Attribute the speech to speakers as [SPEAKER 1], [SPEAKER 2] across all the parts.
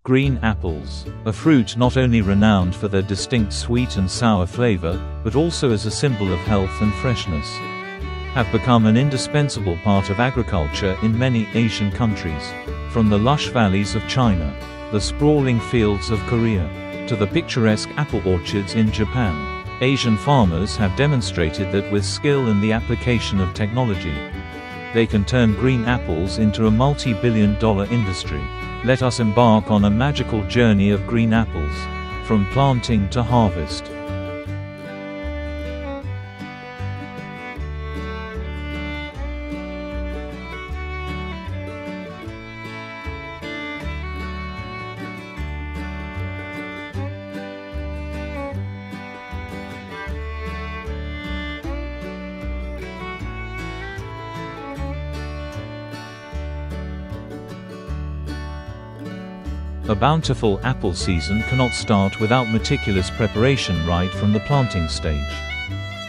[SPEAKER 1] Green apples, a fruit not only renowned for their distinct sweet and sour flavor, but also as a symbol of health and freshness, have become an indispensable part of agriculture in many Asian countries. From the lush valleys of China, the sprawling fields of Korea, to the picturesque apple orchards in Japan, Asian farmers have demonstrated that with skill and the application of technology, they can turn green apples into a multi-billion-dollar industry. Let us embark on a magical journey of green apples, from planting to harvest. A bountiful apple season cannot start without meticulous preparation right from the planting stage.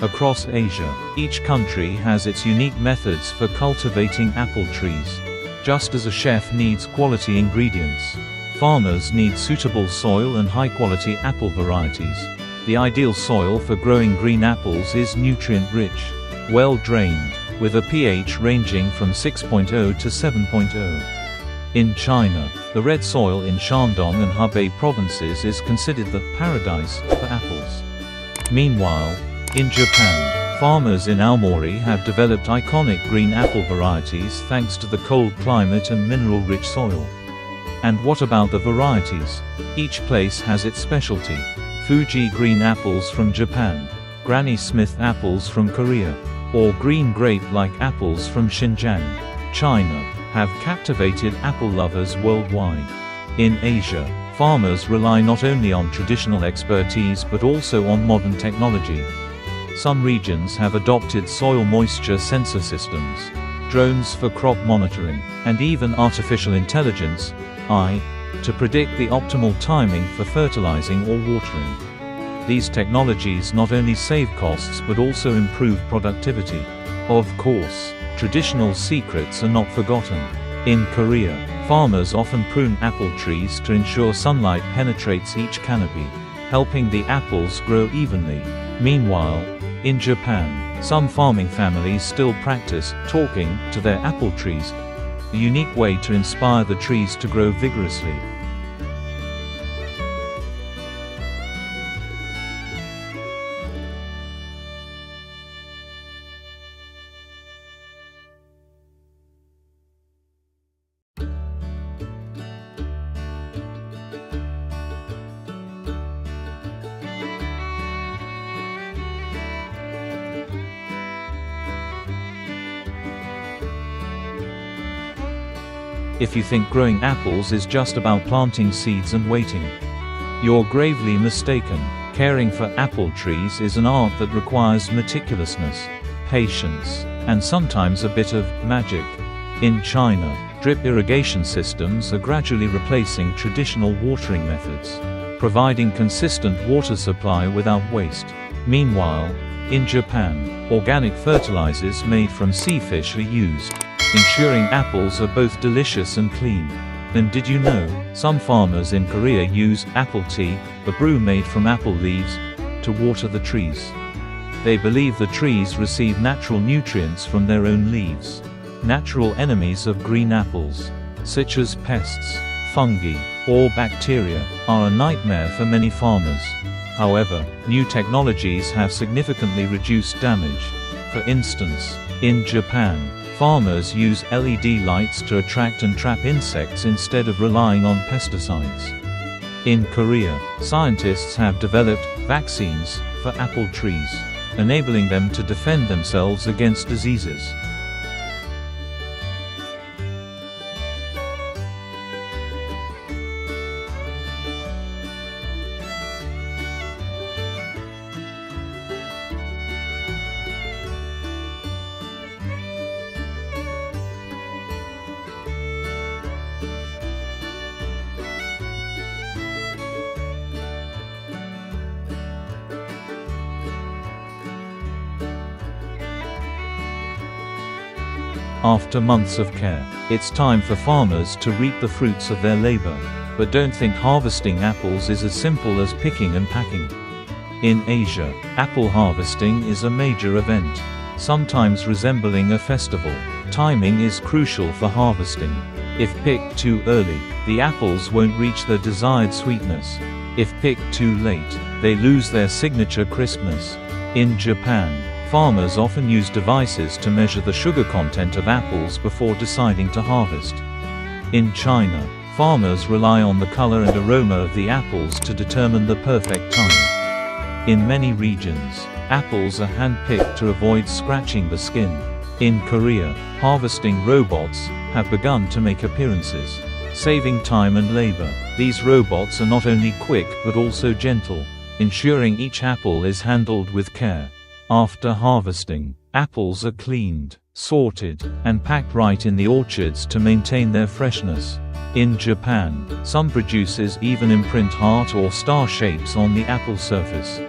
[SPEAKER 1] Across Asia, each country has its unique methods for cultivating apple trees. Just as a chef needs quality ingredients, farmers need suitable soil and high-quality apple varieties. The ideal soil for growing green apples is nutrient-rich, well-drained, with a pH ranging from 6.0 to 7.0. In China, the red soil in Shandong and Hebei provinces is considered the paradise for apples. Meanwhile, in Japan, farmers in Aomori have developed iconic green apple varieties thanks to the cold climate and mineral-rich soil. And what about the varieties? Each place has its specialty. Fuji green apples from Japan, Granny Smith apples from Korea, or green grape-like apples from Xinjiang, China, have captivated apple lovers worldwide. In Asia, farmers rely not only on traditional expertise but also on modern technology. Some regions have adopted soil moisture sensor systems, drones for crop monitoring, and even artificial intelligence (AI) to predict the optimal timing for fertilizing or watering. These technologies not only save costs but also improve productivity. Of course, traditional secrets are not forgotten. In Korea, farmers often prune apple trees to ensure sunlight penetrates each canopy, helping the apples grow evenly. Meanwhile, in Japan, some farming families still practice talking to their apple trees, a unique way to inspire the trees to grow vigorously. If you think growing apples is just about planting seeds and waiting, you're gravely mistaken. Caring for apple trees is an art that requires meticulousness, patience, and sometimes a bit of magic. In China, drip irrigation systems are gradually replacing traditional watering methods, providing consistent water supply without waste. Meanwhile, in Japan, organic fertilizers made from sea fish are used, ensuring apples are both delicious and clean. And did you know, some farmers in Korea use apple tea, a brew made from apple leaves, to water the trees. They believe the trees receive natural nutrients from their own leaves. Natural enemies of green apples, such as pests, fungi, or bacteria, are a nightmare for many farmers. However, new technologies have significantly reduced damage. For instance, in Japan, farmers use LED lights to attract and trap insects instead of relying on pesticides. In Korea, scientists have developed vaccines for apple trees, enabling them to defend themselves against diseases. After months of care, it's time for farmers to reap the fruits of their labor. But don't think harvesting apples is as simple as picking and packing. In Asia, apple harvesting is a major event, sometimes resembling a festival. Timing is crucial for harvesting. If picked too early, the apples won't reach their desired sweetness. If picked too late, they lose their signature crispness. In Japan, farmers often use devices to measure the sugar content of apples before deciding to harvest. In China, farmers rely on the color and aroma of the apples to determine the perfect time. In many regions, apples are hand-picked to avoid scratching the skin. In Korea, harvesting robots have begun to make appearances, saving time and labor. These robots are not only quick but also gentle, ensuring each apple is handled with care. After harvesting, apples are cleaned, sorted, and packed right in the orchards to maintain their freshness. In Japan, some producers even imprint heart or star shapes on the apple surface,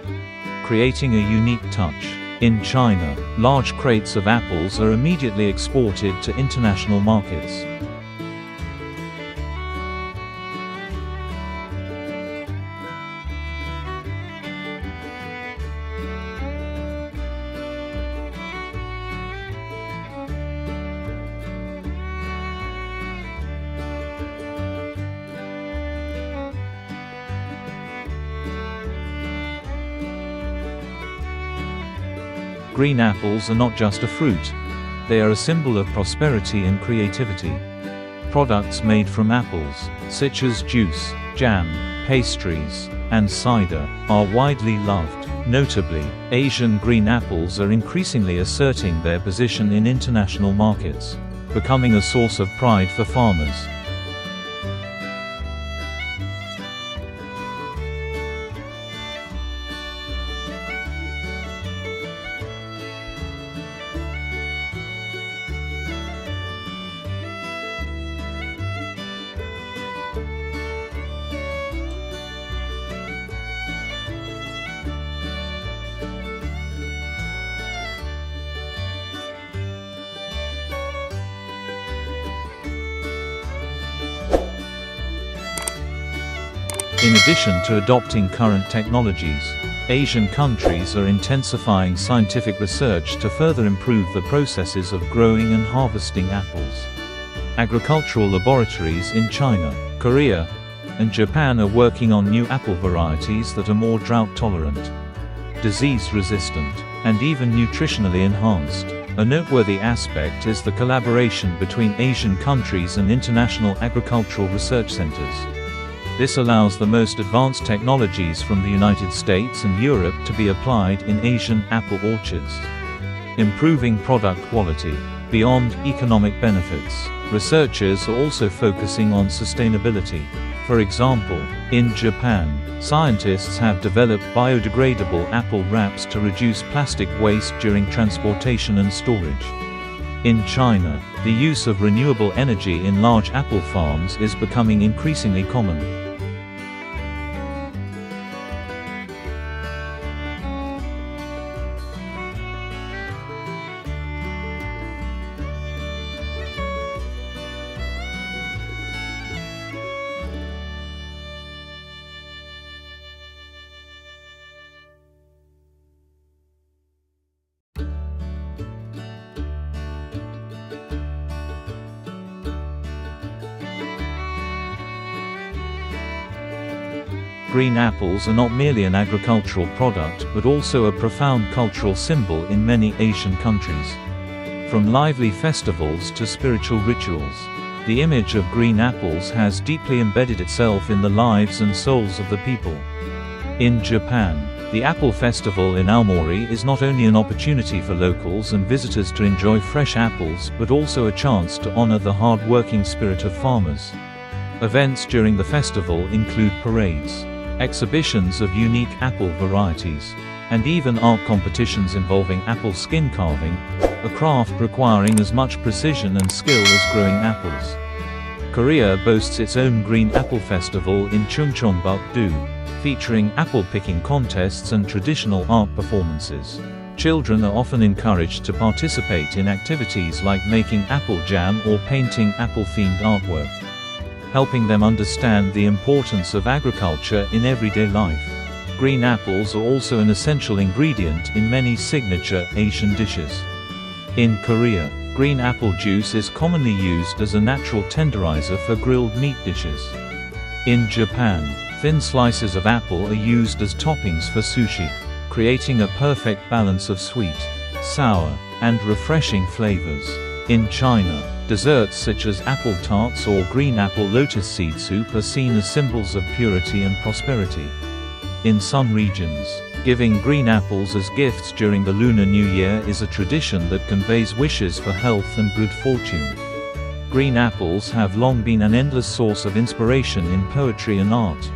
[SPEAKER 1] creating a unique touch. In China, large crates of apples are immediately exported to international markets. Green apples are not just a fruit. They are a symbol of prosperity and creativity. Products made from apples, such as juice, jam, pastries, and cider, are widely loved. Notably, Asian green apples are increasingly asserting their position in international markets, becoming a source of pride for farmers. In addition to adopting current technologies, Asian countries are intensifying scientific research to further improve the processes of growing and harvesting apples. Agricultural laboratories in China, Korea, and Japan are working on new apple varieties that are more drought-tolerant, disease-resistant, and even nutritionally enhanced. A noteworthy aspect is the collaboration between Asian countries and international agricultural research centers. This allows the most advanced technologies from the United States and Europe to be applied in Asian apple orchards, improving product quality. Beyond economic benefits, researchers are also focusing on sustainability. For example, in Japan, scientists have developed biodegradable apple wraps to reduce plastic waste during transportation and storage. In China, the use of renewable energy in large apple farms is becoming increasingly common. Green apples are not merely an agricultural product but also a profound cultural symbol in many Asian countries. From lively festivals to spiritual rituals, the image of green apples has deeply embedded itself in the lives and souls of the people. In Japan, the Apple Festival in Aomori is not only an opportunity for locals and visitors to enjoy fresh apples but also a chance to honor the hard-working spirit of farmers. Events during the festival include parades, exhibitions of unique apple varieties, and even art competitions involving apple skin carving, a craft requiring as much precision and skill as growing apples. Korea boasts its own Green Apple Festival in Chungcheongbuk-do, featuring apple-picking contests and traditional art performances. Children are often encouraged to participate in activities like making apple jam or painting apple-themed artwork. helping them understand the importance of agriculture in everyday life. Green apples are also an essential ingredient in many signature Asian dishes. In Korea, green apple juice is commonly used as a natural tenderizer for grilled meat dishes. In Japan, thin slices of apple are used as toppings for sushi, creating a perfect balance of sweet, sour, and refreshing flavors. In China, desserts such as apple tarts or green apple lotus seed soup are seen as symbols of purity and prosperity. In some regions, giving green apples as gifts during the Lunar New Year is a tradition that conveys wishes for health and good fortune. Green apples have long been an endless source of inspiration in poetry and art.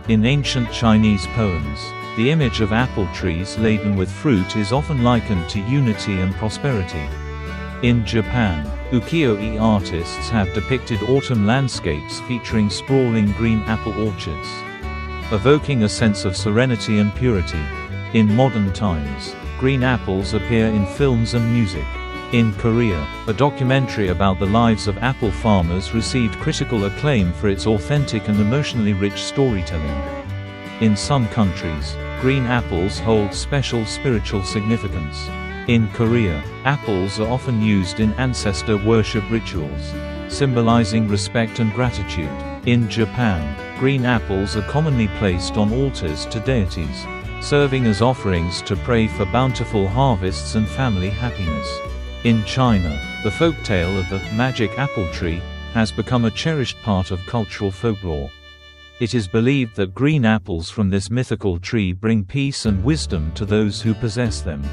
[SPEAKER 1] In ancient Chinese poems, the image of apple trees laden with fruit is often likened to unity and prosperity. In Japan, ukiyo-e artists have depicted autumn landscapes featuring sprawling green apple orchards, evoking a sense of serenity and purity. In modern times, green apples appear in films and music. In Korea, a documentary about the lives of apple farmers received critical acclaim for its authentic and emotionally rich storytelling. In some countries, green apples hold special spiritual significance. In Korea, apples are often used in ancestor worship rituals, symbolizing respect and gratitude. In Japan, green apples are commonly placed on altars to deities, serving as offerings to pray for bountiful harvests and family happiness. In China, the folktale of the magic apple tree has become a cherished part of cultural folklore. It is believed that green apples from this mythical tree bring peace and wisdom to those who possess them.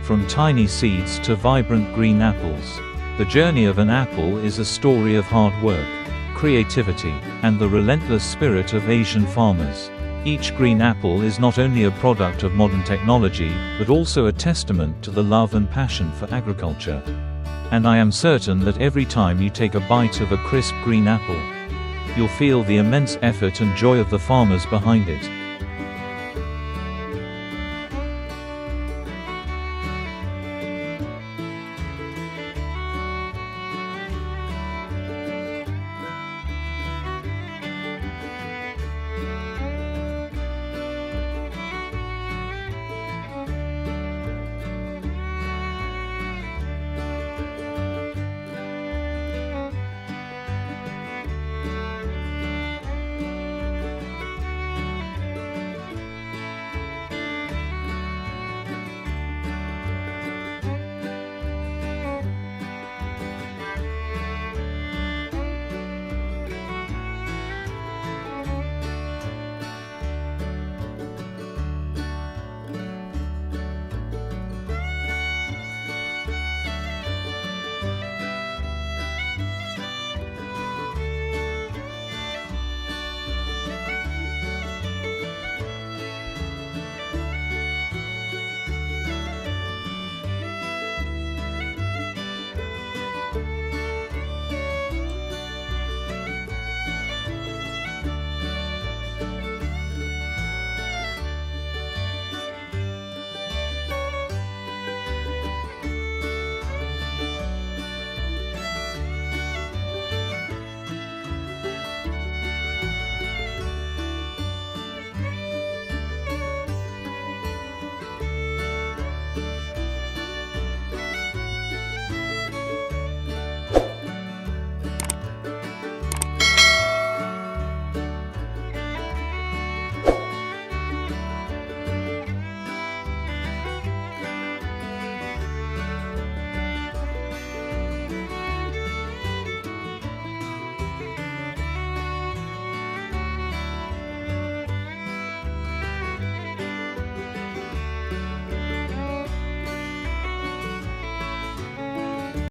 [SPEAKER 1] From tiny seeds to vibrant green apples, the journey of an apple is a story of hard work, creativity, and the relentless spirit of Asian farmers. Each green apple is not only a product of modern technology, but also a testament to the love and passion for agriculture. And I am certain that every time you take a bite of a crisp green apple, you'll feel the immense effort and joy of the farmers behind it.